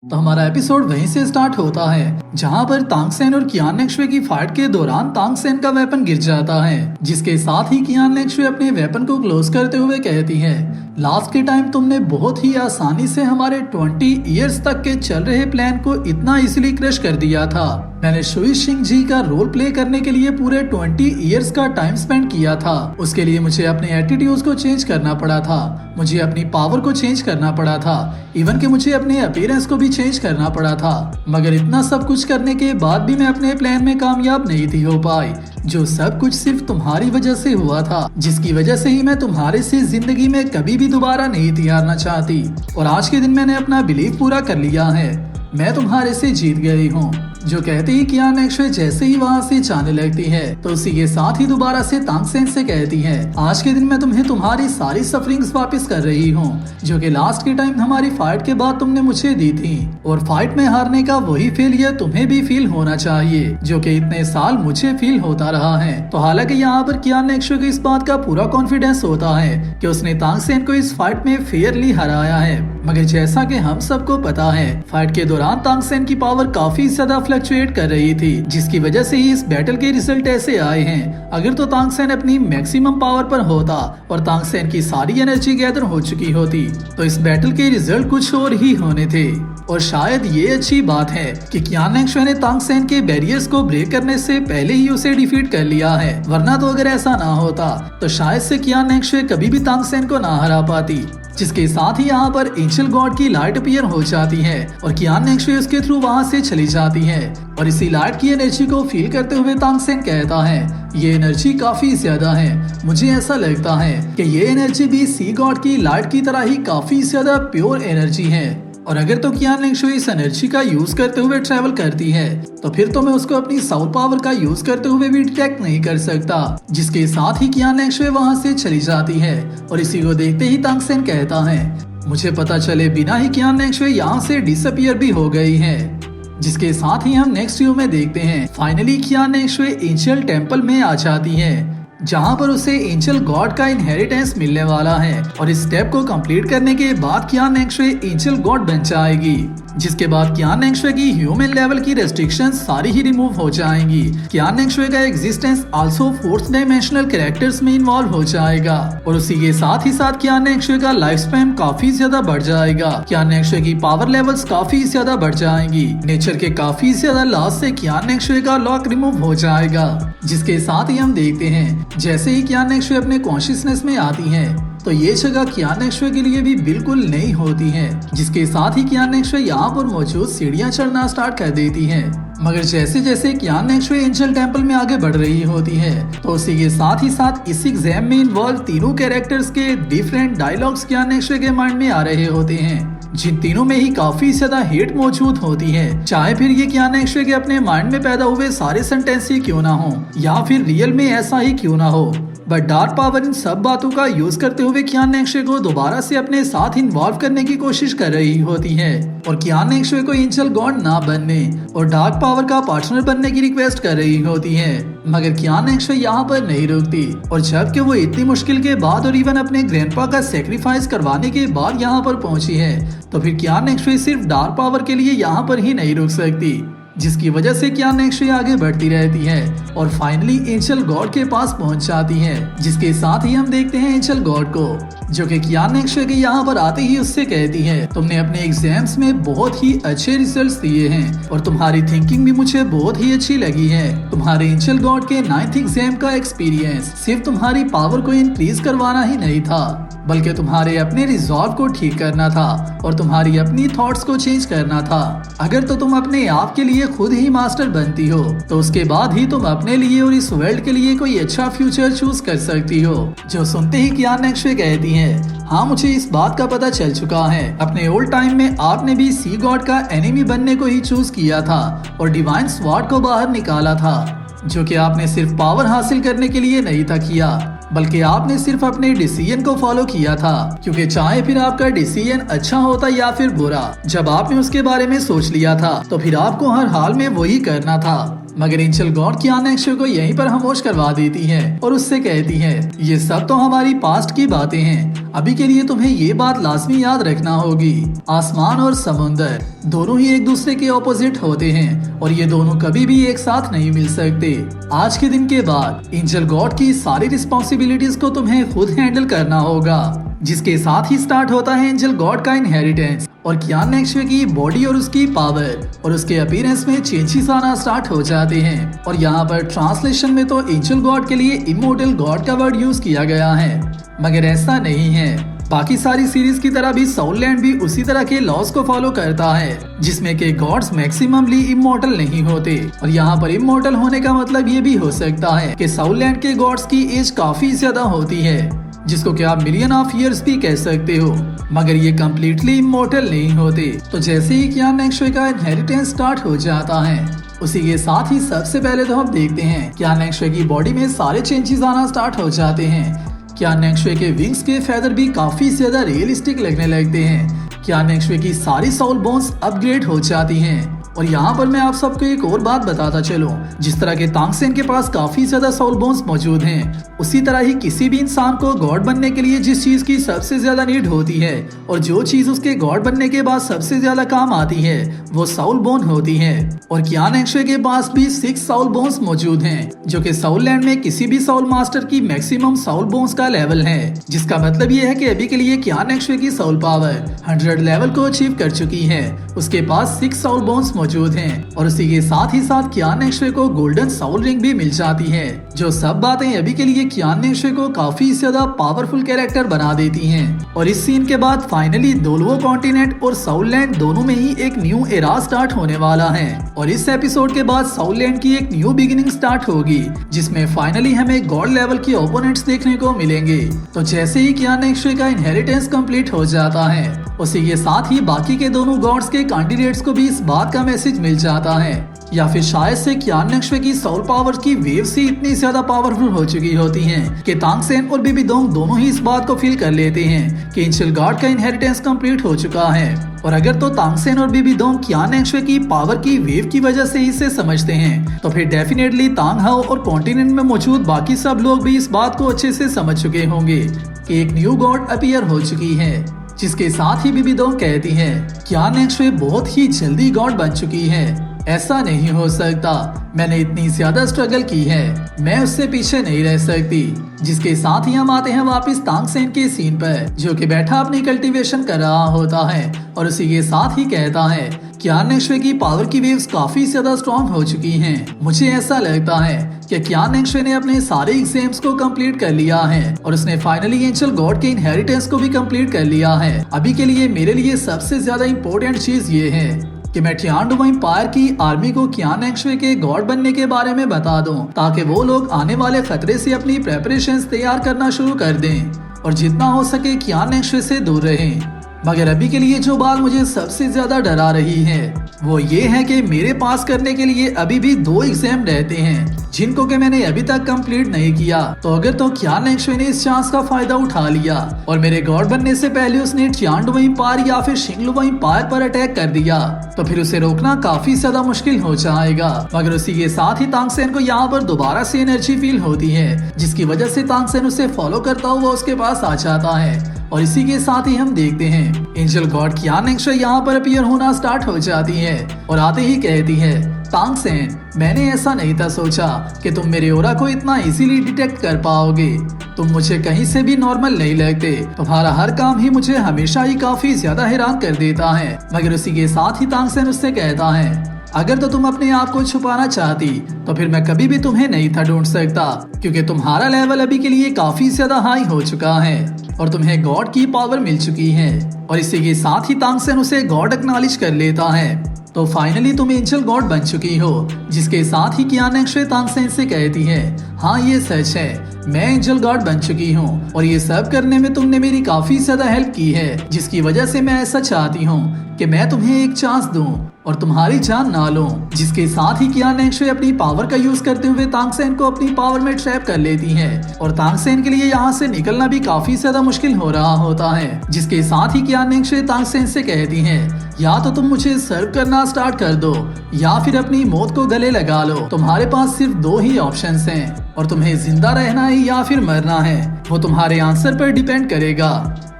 तो हमारा एपिसोड वहीं से स्टार्ट होता है जहां पर तांग सेन और कियान नेक्शुए की फाइट के दौरान तांग सेन का वेपन गिर जाता है, जिसके साथ ही कियान नेक्शुए अपने वेपन को क्लोज करते हुए कहती है, लास्ट के टाइम तुमने बहुत ही आसानी से हमारे 20 इयर्स तक के चल रहे प्लान को इतना इजीली क्रश कर दिया था। मैंने शुई शिंग जी का रोल प्ले करने के लिए पूरे 20 इयर्स का टाइम स्पेंड किया था। उसके लिए मुझे अपने एटीट्यूड को चेंज करना पड़ा था, मुझे अपनी पावर को चेंज करना पड़ा था, इवन कि मुझे अपने अपीयरेंस को भी चेंज करना पड़ा था। मगर इतना सब कुछ करने के बाद भी मैं अपने प्लान में कामयाब नहीं थी हो पाई, जो सब कुछ सिर्फ तुम्हारी वजह से हुआ था, जिसकी वजह से ही मैं तुम्हारे से जिंदगी में कभी भी दोबारा नहीं थी हारना चाहती। और आज के दिन मैंने अपना बिलीव पूरा कर लिया है, मैं तुम्हारे से जीत गई हूँ। जो कहती है कियान नेक्शुए जैसे ही वहाँ से जाने लगती है तो उसी के साथ ही दोबारा से तांग सेन से कहती है, आज के दिन मैं तुम्हें तुम्हारी सारी सफरिंग्स वापस कर रही हूँ जो कि लास्ट के टाइम हमारी फाइट के बाद तुमने मुझे दी थी। और फाइट में हारने का वही फेलियर तुम्हें भी फील होना चाहिए जो कि इतने साल मुझे फील होता रहा है। तो हालांकि यहाँ पर कियान नेक्शुए को इस बात का पूरा कॉन्फिडेंस होता है कि उसने तांग सेन को इस फाइट में फेयरली हराया है। मगर जैसा कि हम सबको पता है, फाइट के दौरान तांग सेन की पावर काफी ज्यादा फ्लक्चुएट कर रही थी, जिसकी वजह से ही इस बैटल के रिजल्ट ऐसे आए हैं। अगर तो तांग सेन अपनी मैक्सिमम पावर पर होता और तांग सेन की सारी एनर्जी गैदर हो चुकी होती तो इस बैटल के रिजल्ट कुछ और ही होने थे। और शायद ये अच्छी बात है कि कियान नेक्शुए ने तांग सेन के बैरियर्स को ब्रेक करने से पहले ही उसे डिफीट कर लिया है, वरना तो अगर ऐसा ना होता तो शायद से कियान नेक्शुए कभी भी तांग सेन को ना हरा पाती। जिसके साथ ही यहाँ पर एंजल गॉड की लाइट अपीयर हो जाती है और कियान नेक्शुए उसके थ्रू वहाँ से चली जाती है। और इसी लाइट की एनर्जी को फील करते हुए तांग सेन कहता है, ये एनर्जी काफी ज्यादा है, मुझे ऐसा लगता है कि ये एनर्जी भी सी गॉड की लाइट की तरह ही काफी ज्यादा प्योर एनर्जी है। और अगर तो कियान नेक्शुए इस एनर्जी का यूज करते हुए ट्रैवल करती है तो फिर तो मैं उसको अपनी साउथ पावर का यूज करते हुए भी डिटेक्ट नहीं कर सकता। जिसके साथ ही कियान नेक्शुए वहाँ से चली जाती है और इसी को देखते ही तांग सेन कहता है, मुझे पता चले बिना ही कियान नेक्शुए यहाँ से डिसअपियर भी हो गई है। जिसके साथ ही हम नेक्स्ट व्यू में देखते हैं, फाइनली कियान नेक्शुए एंजल टेम्पल में आ जाती है जहाँ पर उसे एंजल गॉड का इनहेरिटेंस मिलने वाला है। और इस स्टेप को कंप्लीट करने के बाद कियान नेक्शुए एंजल गॉड बन जाएगी, जिसके बाद कियान नेक्शुए की ह्यूमन लेवल की रेस्ट्रिक्शंस सारी ही रिमूव हो जाएंगी। कियान नेक्शुए का existence also fourth dimensional characters में इन्वॉल्व हो जाएगा और उसी के साथ ही साथ कियान नेक्शुए का लाइफ स्पैन काफी ज्यादा बढ़ जाएगा। कियान नेक्शुए की पावर लेवल्स काफी ज्यादा बढ़ जाएंगी। नेचर के काफी ज्यादा लॉस से कियान नेक्शुए का लॉक रिमूव हो जाएगा। जिसके साथ ही हम देखते हैं जैसे ही कियान नेक्शुए अपने कॉन्शियसनेस में आती है तो ये जगह कियान नेक्शुए के लिए भी बिल्कुल नई होती है। जिसके साथ ही कियान नेक्शुए यहाँ पर मौजूद सीढ़ियाँ चढ़ना स्टार्ट कर देती है। मगर जैसे जैसे कियान नेक्शुए एंजल टेम्पल में आगे बढ़ रही होती है तो उसी के साथ ही साथ इस एग्जाम में इन्वॉल्व तीनों कैरेक्टर्स के डिफरेंट डायलॉग्स कियान नेक्शुए के माइंड में आ रहे होते हैं, जिन तीनों में ही काफी ज्यादा हेट मौजूद होती है। चाहे फिर ये कियान नेक्शुए के अपने माइंड में पैदा हुए सारे सेंटेंस ही क्यों ना हो या फिर रियल में ऐसा ही क्यों ना हो, बट डार्क पावर इन सब बातों का यूज करते हुए कियान नेक्शुए को दोबारा से अपने साथ इन्वॉल्व करने की कोशिश कर रही होती है और कियान नेक्शुए को एंजल गॉड ना बनने और डार्क पावर का पार्टनर बनने की रिक्वेस्ट कर रही होती है। मगर कियान नेक्शुए यहाँ पर नहीं रुकती और जबकि वो इतनी मुश्किल के बाद और इवन अपने ग्रैंडपा का सेक्रीफाइस करवाने के बाद यहाँ पर पहुंची है तो फिर कियान नेक्शुए सिर्फ डार्क पावर के लिए यहाँ पर ही नहीं रुक सकती, जिसकी वजह से कियान नेक्शुए आगे बढ़ती रहती है और फाइनली एंजल गॉड के पास पहुंच जाती है। जिसके साथ ही हम देखते हैं एंजल गॉड को जो कि कियान नेक्शुए के यहाँ पर आते ही उससे कहती है, तुमने अपने एग्जाम्स में बहुत ही अच्छे रिजल्ट्स दिए हैं और तुम्हारी थिंकिंग भी मुझे बहुत ही अच्छी लगी है। तुम्हारे एंजल गॉड के 9th एग्जाम का एक्सपीरियंस सिर्फ तुम्हारी पावर को इंक्रीज करवाना ही नहीं था बल्कि तुम्हारे अपने रिजॉल्व को ठीक करना था और तुम्हारी अपनी थॉट्स को चेंज करना था। अगर तो तुम अपने आप के लिए खुद ही मास्टर बनती हो तो उसके बाद ही तुम अपने लिए और इस वर्ल्ड के लिए कोई अच्छा फ्यूचर चूज कर सकती हो। जो सुनते ही कियान नेक्शुए कहती है, हाँ मुझे इस बात का पता चल चुका है, अपने ओल्ड टाइम में आपने भी सी गॉड का एनिमी बनने को ही चूज किया था और डिवाइन स्वॉर्ड को बाहर निकाला था, जो कि आपने सिर्फ पावर हासिल करने के लिए नहीं था किया बल्कि आपने सिर्फ अपने डिसीजन को फॉलो किया था। क्योंकि चाहे फिर आपका डिसीजन अच्छा होता या फिर बुरा, जब आपने उसके बारे में सोच लिया था तो फिर आपको हर हाल में वही करना था। मगर एंजल गॉड कियान नेक्शवे को यहीं पर खामोश करवा देती है और उससे कहती है ये सब तो हमारी पास्ट की बातें हैं, अभी के लिए तुम्हें ये बात लाजमी याद रखना होगी। आसमान और समुंदर दोनों ही एक दूसरे के ऑपोजिट होते हैं और ये दोनों कभी भी एक साथ नहीं मिल सकते। आज के दिन के बाद एंजल गॉड की सारी रिस्पॉन्सिबिलिटीज को तुम्हें खुद हैंडल करना होगा, जिसके साथ ही स्टार्ट होता है एंजल गॉड का इनहेरिटेंस और कियान नेक्शवे की बॉडी और उसकी पावर और उसके अपीयरेंस में चेंजेस आना स्टार्ट हो जाते हैं। और यहाँ पर ट्रांसलेशन में तो एंजल गॉड के लिए इमोर्टल गॉड का वर्ड यूज किया गया है, मगर ऐसा नहीं है। बाकी सारी सीरीज की तरह भी सोल लैंड भी उसी तरह के लॉज को फॉलो करता है, जिसमें के गॉड्स मैक्सिममली इमोर्टल नहीं होते। और यहाँ पर इमोर्टल होने का मतलब ये भी हो सकता है कि सोल लैंड के गॉड्स की एज काफी ज्यादा होती है, जिसको कि आप मिलियन ऑफ ईयर्स भी कह सकते हो, मगर ये कम्प्लीटली इमोर्टल नहीं होते। तो जैसे ही कियान नेक्शवे का इनहेरिटेंस स्टार्ट हो जाता है, उसी के साथ ही सबसे पहले तो हम देखते हैं कियान नेक्शवे की बॉडी में सारे चेंजेस आना स्टार्ट हो जाते हैं। कियान नेक्शवे के विंग्स के फेदर भी काफी ज्यादा रियलिस्टिक लगने लगते हैं। कियान नेक्शवे की सारी सोल बोन्स अपग्रेड हो जाती हैं। और यहाँ पर मैं आप सबको एक और बात बताता चलूं, जिस तरह के तांग सेन के पास काफी ज्यादा सोल बोन्स मौजूद हैं, उसी तरह ही किसी भी इंसान को गॉड बनने के लिए जिस चीज की सबसे ज्यादा नीड होती है और जो चीज उसके गॉड बनने के बाद सबसे ज्यादा काम आती है वो सोल बोन होती है। और कियान नेक्शवे के पास भी 6 सोल बोन्स मौजूद हैं, जो कि सोल लैंड में किसी भी सोल मास्टर की मैक्सिमम सोल बोन्स का लेवल है, जिसका मतलब ये है कि अभी के लिए कियान नेक्शवे की सोल पावर 100 लेवल को अचीव कर चुकी है। उसके पास 6 सोल बोन्स मौजूद हैं और उसी के साथ ही साथ कियान नेक्शवे को गोल्डन सोल रिंग भी मिल जाती है, जो सब बातें अभी के लिए कियान नेक्शवे को काफी ज्यादा पावरफुल कैरेक्टर बना देती हैं। और इस सीन के बाद फाइनली दोलवो कॉन्टिनेंट और सोल लैंड दोनों में ही एक न्यू एरा स्टार्ट होने वाला है और इस एपिसोड के बाद सोल लैंड की एक न्यू बिगिनिंग स्टार्ट होगी, जिसमें फाइनली हमें गॉड लेवल के ओपोनेंट्स देखने को मिलेंगे। तो जैसे ही कियान नेक्शवे का इनहेरिटेंस कंप्लीट हो जाता है, उसी के साथ ही बाकी के दोनों गॉड्स के कैंडिडेट्स को भी इस बात का मैसेज मिल जाता है, या फिर शायद से कियान नेक्शवे की सोल पावर की वेव से इतनी ज्यादा पावरफुल हो चुकी होती हैं कि तांग सेन और बीबी दोंग दोनों ही इस बात को फील कर लेते हैं कि एंजल गॉड का इनहेरिटेंस कंप्लीट हो चुका है। और अगर तो तांग सेन और बीबी दोंग कियान नेक्शवे की पावर की वेव की वजह से इसे समझते हैं, तो फिर डेफिनेटली तांग हाओ और कॉन्टिनेंट में मौजूद बाकी सब लोग भी इस बात को अच्छे से समझ चुके होंगे कि एक न्यू गॉड अपीयर हो चुकी है। जिसके साथ ही बीबी दोंग कहती है कियान नेक्शवे बहुत ही जल्दी गॉड बन चुकी है, ऐसा नहीं हो सकता, मैंने इतनी ज्यादा स्ट्रगल की है, मैं उससे पीछे नहीं रह सकती। जिसके साथ ही हम आते हैं वापस तांग सेन के सीन पर, जो कि बैठा अपनी कल्टीवेशन कर रहा होता है और उसी के साथ ही कहता है कियान नेक्शवे की पावर की वेव्स काफी ज्यादा स्ट्रॉन्ग हो चुकी हैं। मुझे ऐसा लगता है कि कियान नेक्शवे ने अपने सारे एग्जाम्स को कंप्लीट कर लिया है और उसने फाइनली एंजल गॉड के इनहेरिटेंस को भी कंप्लीट कर लिया है। अभी के लिए मेरे लिए सबसे ज्यादा इम्पोर्टेंट चीज ये है कि मैं टियानडुओ एम्पायर की आर्मी को कियान नेक्शवे के गॉड बनने के बारे में बता दूं, ताकि वो लोग आने वाले खतरे से अपनी प्रेपरेशंस तैयार करना शुरू कर दें और जितना हो सके कियान नेक्शवे से दूर रहें। मगर अभी के लिए जो बात मुझे सबसे ज्यादा डरा रही है वो ये है कि मेरे पास करने के लिए अभी भी 2 एग्जाम रहते हैं, जिनको कि मैंने अभी तक कंप्लीट नहीं किया। तो अगर तो कियान नेक्शवे ने इस चांस का फायदा उठा लिया और मेरे गॉड बनने से पहले उसने टियानडुओ एम्पायर या फिर शिंगलुओ एम्पायर पर अटैक कर दिया, तो फिर उसे रोकना काफी ज्यादा मुश्किल हो जाएगा। मगर उसी के साथ ही तांग सेन को यहाँ पर दोबारा से एनर्जी फील होती है, जिसकी वजह से तांग सेन उसे फॉलो करता हुआ उसके पास आ जाता है। और इसी के साथ ही हम देखते हैं एंजल गॉड कियान नेक्शवे यहाँ पर अपीयर होना स्टार्ट हो जाती है और आते ही कहती है तांग सेन, मैंने ऐसा नहीं था सोचा कि तुम मेरे ओरा को इतना इजीली डिटेक्ट कर पाओगे, तुम मुझे कहीं से भी नॉर्मल नहीं लगते, तुम्हारा हर काम ही मुझे हमेशा ही काफी ज्यादा हैरान कर देता है। मगर उसी के साथ ही तांग सेन उससे कहता है अगर तो तुम अपने आप को छुपाना चाहती तो फिर मैं कभी भी तुम्हें नहीं था ढूंढ सकता, क्योंकि तुम्हारा लेवल अभी के लिए काफी ज्यादा हाई हो चुका है और तुम्हें गॉड की पावर मिल चुकी है। और इसी के साथ ही तांग सेन उसे गॉड एक्नॉलेज कर लेता है। तो फाइनली तुम एंजल गॉड बन चुकी हो। जिसके साथ ही कियान नेक्शवे तांग सेन से कहती है हाँ ये सच है, मैं एंजल गॉड बन चुकी हूँ और ये सब करने में तुमने मेरी काफी ज्यादा हेल्प की है, जिसकी वजह से मैं ऐसा चाहती हूँ कि मैं तुम्हें एक चांस दूं और तुम्हारी जान ना लूं। जिसके साथ ही कियान नेक्शवे अपनी पावर का यूज करते हुए तांगसेन को अपनी पावर में ट्रैप कर लेती है और तांगसेन के लिए यहाँ से निकलना भी काफी ज्यादा मुश्किल हो रहा होता है। जिसके साथ ही कियान नेक्शवे तांगसेन से कहती है, या तो तुम मुझे सर्व करना स्टार्ट कर दो या फिर अपनी मौत को गले लगा लो। तुम्हारे पास सिर्फ 2 ही ऑप्शंस हैं और तुम्हें जिंदा रहना है या फिर मरना है, वो तुम्हारे आंसर पर डिपेंड करेगा।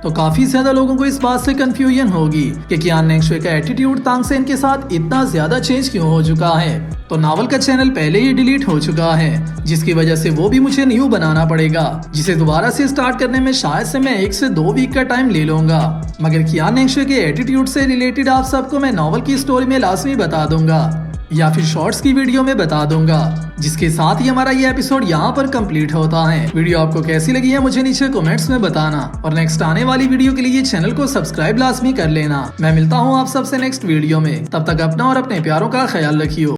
तो काफी ज्यादा लोगों को इस बात से कंफ्यूजन होगी कि कियान नेक्शवे का एटीट्यूड तांगसेन के साथ इतना ज्यादा चेंज क्यों हो चुका है। तो नावल का चैनल पहले ही डिलीट हो चुका है, जिसकी वजह से वो भी मुझे न्यू बनाना पड़ेगा, जिसे दोबारा से स्टार्ट करने में शायद से मैं 1 से 2 वीक का टाइम ले लूंगा। मगर कियान नेक्शवे के एटीट्यूड से रिलेटेड आप सबको मैं नॉवल की स्टोरी में लाजमी बता दूंगा या फिर शॉर्ट्स की वीडियो में बता दूंगा। जिसके साथ ही हमारा ये एपिसोड यहाँ पर कंप्लीट होता है। वीडियो आपको कैसी लगी है मुझे नीचे कमेंट्स में बताना और नेक्स्ट आने वाली वीडियो के लिए चैनल को सब्सक्राइब लाजमी कर लेना। मैं मिलता हूँ आप सबसे नेक्स्ट वीडियो में, तब तक अपना और अपने प्यारों का ख्याल रखियो।